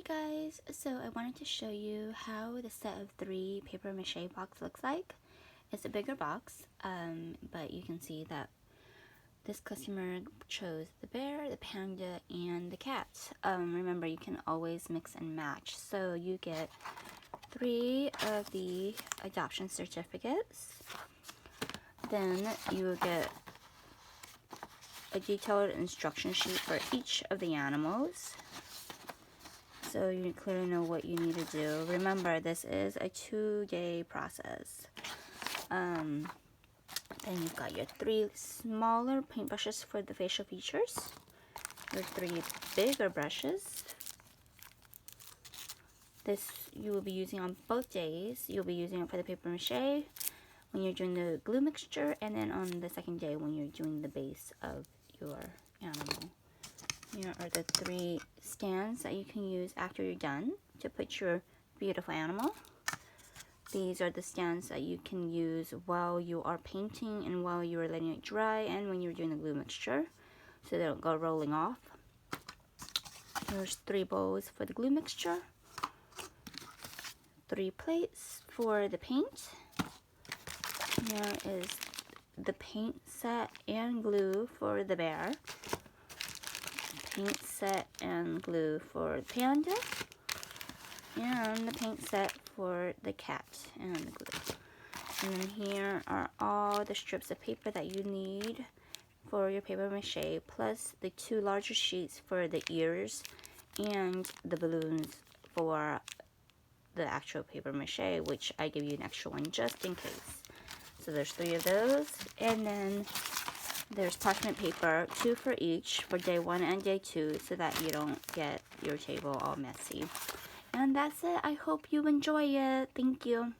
guys, so I wanted to show you how the set of 3 paper mache box looks like. It's a bigger box, but you can see that this customer chose the bear, the panda, and the cat. Remember, you can always mix and match. So you get 3 of the adoption certificates. Then you will get a detailed instruction sheet for each of the animals, so you clearly know what you need to do. Remember, this is a 2-day process. Then you've got your 3 smaller paintbrushes for the facial features, your 3 bigger brushes. This you will be using on both days. You'll be using it for the paper mache when you're doing the glue mixture, and then on the second day when you're doing the base of your animal. Here are the 3 stands that you can use after you're done to put your beautiful animal. These are the stands that you can use while you are painting and while you are letting it dry and when you're doing the glue mixture, so they don't go rolling off. There's 3 bowls for the glue mixture, 3 plates for the paint. Here is the paint set and glue for the bear, paint set and glue for the panda, and the paint set for the cat and the glue. And then here are all the strips of paper that you need for your paper mache, plus the 2 larger sheets for the ears and the balloons for the actual paper mache, which I give you an extra one just in case. So there's 3 of those, and then there's parchment paper, 2 for each for day 1 and day 2, so that you don't get your table all messy. And that's it. I hope you enjoy it. Thank you.